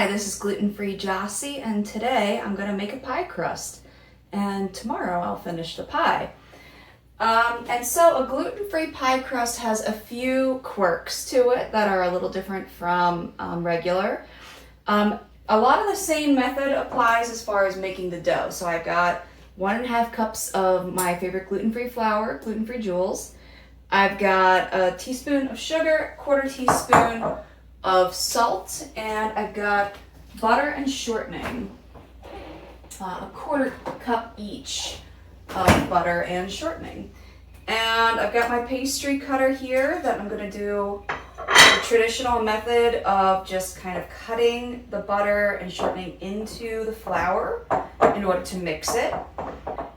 Hi, this is gluten-free Jossie, and today I'm going to make a pie crust, and tomorrow I'll finish the pie. And so a gluten-free pie crust has a few quirks to it that are a little different from regular. A lot of the same method applies as far as making the dough. So I've got 1.5 cups of my favorite gluten-free flour, gluten-free Jewels. I've got a teaspoon of sugar, 1/4 teaspoon of salt, and I've got butter and shortening, a 1/4 cup each of butter and shortening. And I've got my pastry cutter here that I'm going to do the traditional method of just kind of cutting the butter and shortening into the flour in order to mix it.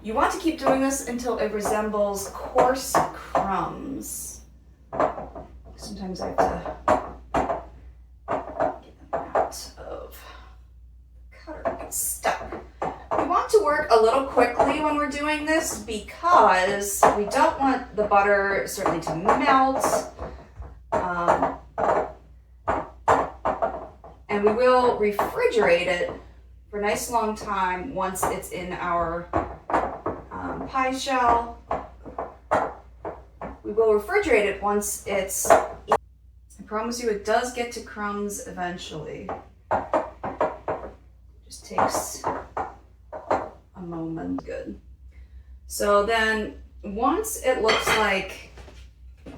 You want to keep doing this until it resembles coarse crumbs. Sometimes I have to of cutter gets stuck. We want to work a little quickly when we're doing this because we don't want the butter certainly to melt, and we will refrigerate it for a nice long time once it's in our pie shell. We will refrigerate it once it's I promise you it does get to crumbs eventually. It just takes a moment. Good. So then once it looks like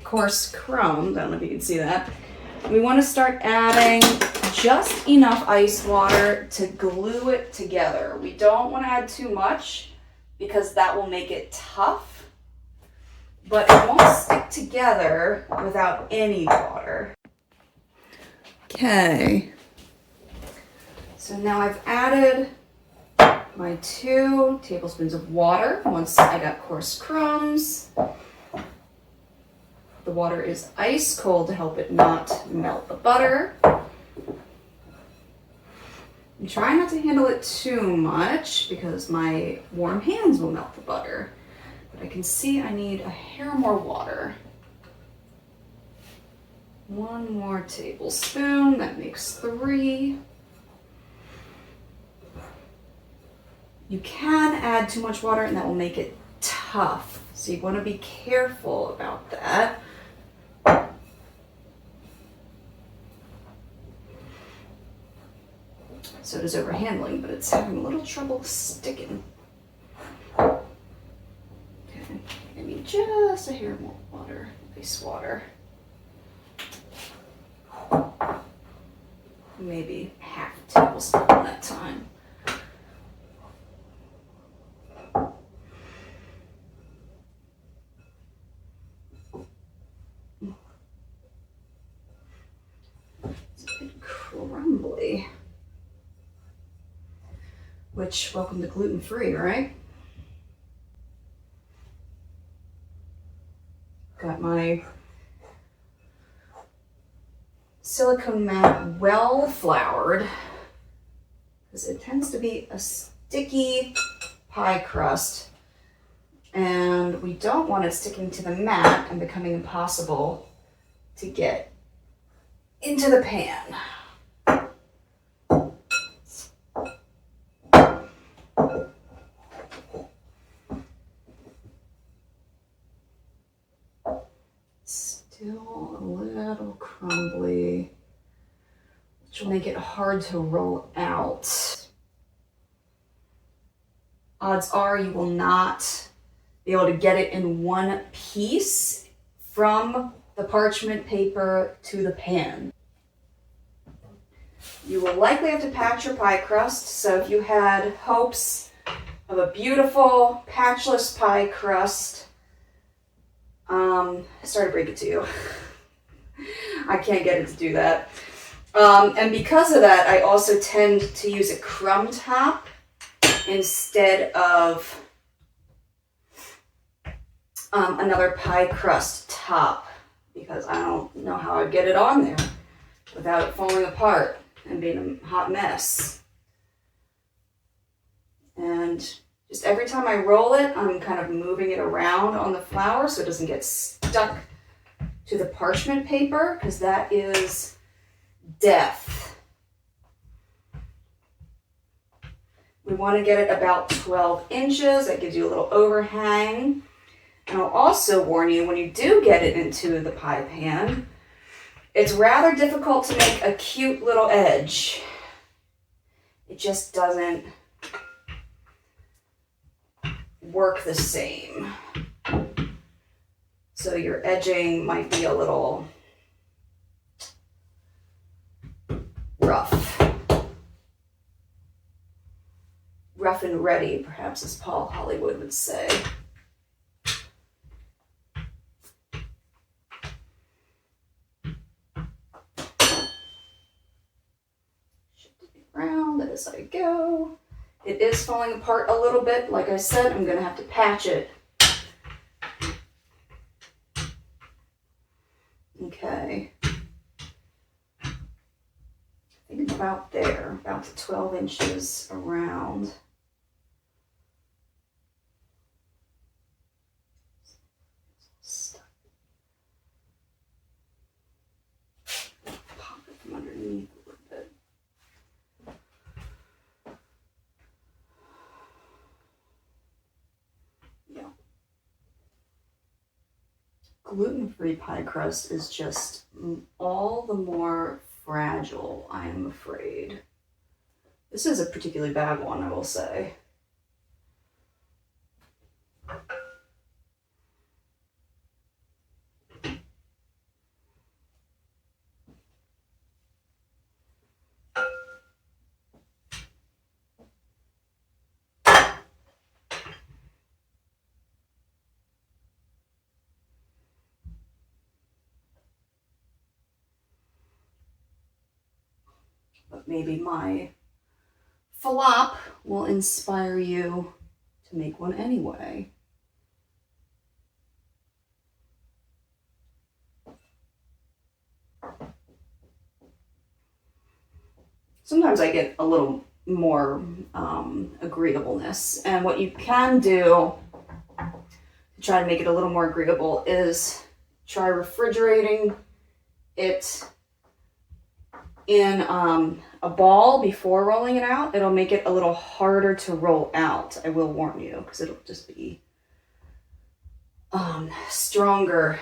coarse crumbs, I don't know if you can see that, we want to start adding just enough ice water to glue it together. We don't want to add too much because that will make it tough, but it won't stick together without any water. Okay, so now I've added my 2 tablespoons of water once I got coarse crumbs. The water is ice cold to help it not melt the butter. And try not to handle it too much because my warm hands will melt the butter. But I can see I need a hair more water. 1 more tablespoon, that makes 3. You can add too much water and that will make it tough. So you want to be careful about that. So does overhandling, but it's having a little trouble sticking. Okay, I need just a hair more water, ice water. Maybe half a tablespoon that time. It's a bit crumbly. Which, welcome to gluten-free, right? Got my silicone mat well floured because it tends to be a sticky pie crust and we don't want it sticking to the mat and becoming impossible to get into the pan. Still a little crumbly, which will make it hard to roll out. Odds are you will not be able to get it in one piece from the parchment paper to the pan. You will likely have to patch your pie crust, so if you had hopes of a beautiful patchless pie crust, sorry to break it to you. I can't get it to do that. And because of that, I also tend to use a crumb top instead of another pie crust top because I don't know how I'd get it on there without it falling apart and being a hot mess. And just every time I roll it, I'm kind of moving it around on the flour so it doesn't get stuck to the parchment paper because that is death. We want to get it about 12 inches. That gives you a little overhang. And I'll also warn you, when you do get it into the pie pan, it's rather difficult to make a cute little edge. It just doesn't work the same. So your edging might be a little rough. Rough and ready, perhaps, as Paul Hollywood would say. Shift it around as I go. It is falling apart a little bit. Like I said, I'm going to have to patch it. Okay. I think it's about there, about 12 inches around. Pop it from underneath a little bit. Yeah. Gluten-free pie crust is just all the more fragile, I am afraid. This is a particularly bad one, I will say. But maybe my flop will inspire you to make one anyway. Sometimes I get a little more agreeableness, and what you can do to try to make it a little more agreeable is try refrigerating it in a ball before rolling it out. It'll make it a little harder to roll out, I will warn you, because it'll just be stronger,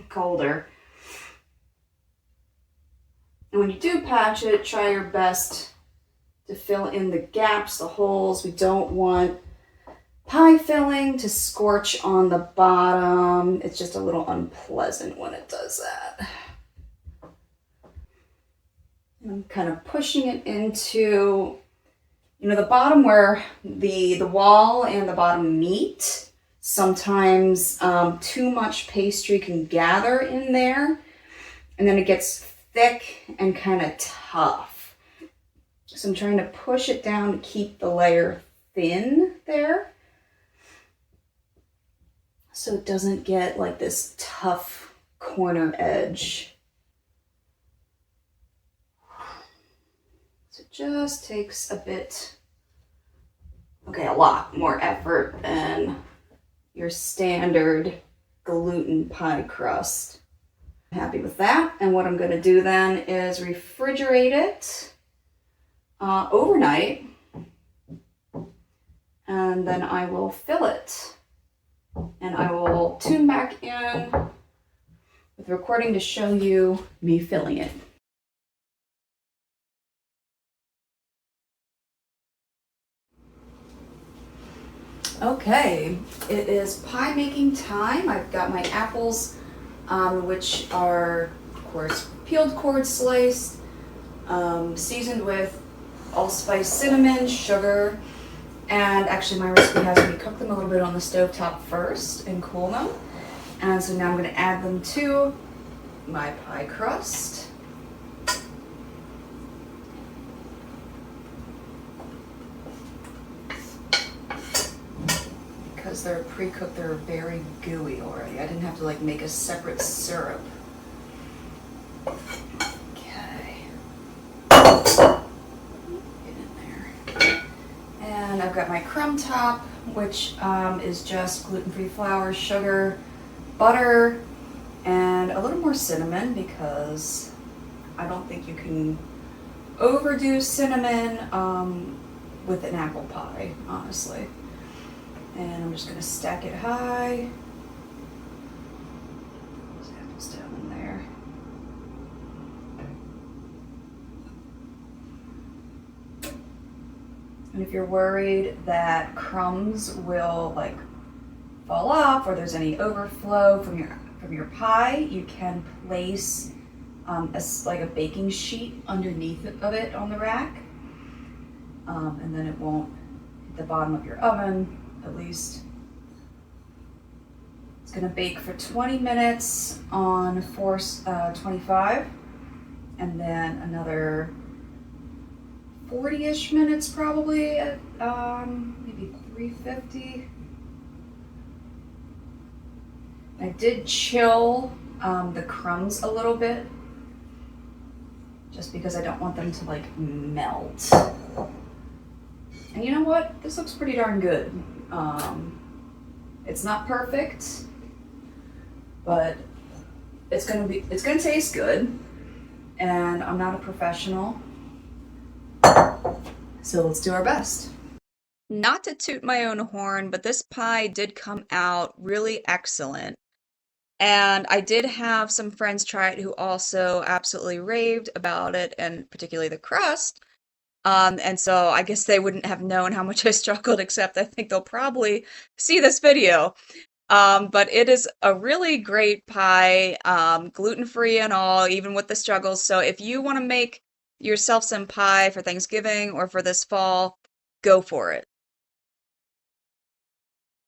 colder. And when you do patch it, try your best to fill in the gaps, the holes. We don't want pie filling to scorch on the bottom. It's just a little unpleasant when it does that. I'm kind of pushing it into, the bottom where the wall and the bottom meet. Sometimes too much pastry can gather in there, and then it gets thick and kind of tough. So I'm trying to push it down to keep the layer thin there, so it doesn't get like this tough corner edge. So it just takes a lot more effort than your standard gluten pie crust. I'm happy with that. And what I'm going to do then is refrigerate it overnight, and then I will fill it. And I will tune back in with the recording to show you me filling it. Okay, it is pie making time. I've got my apples, which are, of course, peeled, cored, sliced, seasoned with allspice, cinnamon, sugar, and actually my recipe has me cook them a little bit on the stovetop first and cool them. And so now I'm going to add them to my pie crust. Because they're pre-cooked, they're very gooey already. I didn't have to make a separate syrup. Okay. Get in there. And I've got my crumb top, which is just gluten-free flour, sugar, butter, and a little more cinnamon, because I don't think you can overdo cinnamon with an apple pie, honestly. And I'm just gonna stack it high. Those apples down in there. And if you're worried that crumbs will like fall off or there's any overflow from your pie, you can place like a baking sheet underneath of it on the rack, and then it won't hit the bottom of your oven. At least it's going to bake for 20 minutes on 425, and then another 40-ish minutes probably at maybe 350. I did chill the crumbs a little bit, just because I don't want them to like melt. And you know what? This looks pretty darn good. It's not perfect, but it's gonna taste good. And I'm not a professional, so let's do our best. Not to toot my own horn, but this pie did come out really excellent. And I did have some friends try it who also absolutely raved about it, and particularly the crust. And so I guess they wouldn't have known how much I struggled, except I think they'll probably see this video. But it is a really great pie, gluten-free and all, even with the struggles. So if you want to make yourself some pie for Thanksgiving or for this fall, go for it.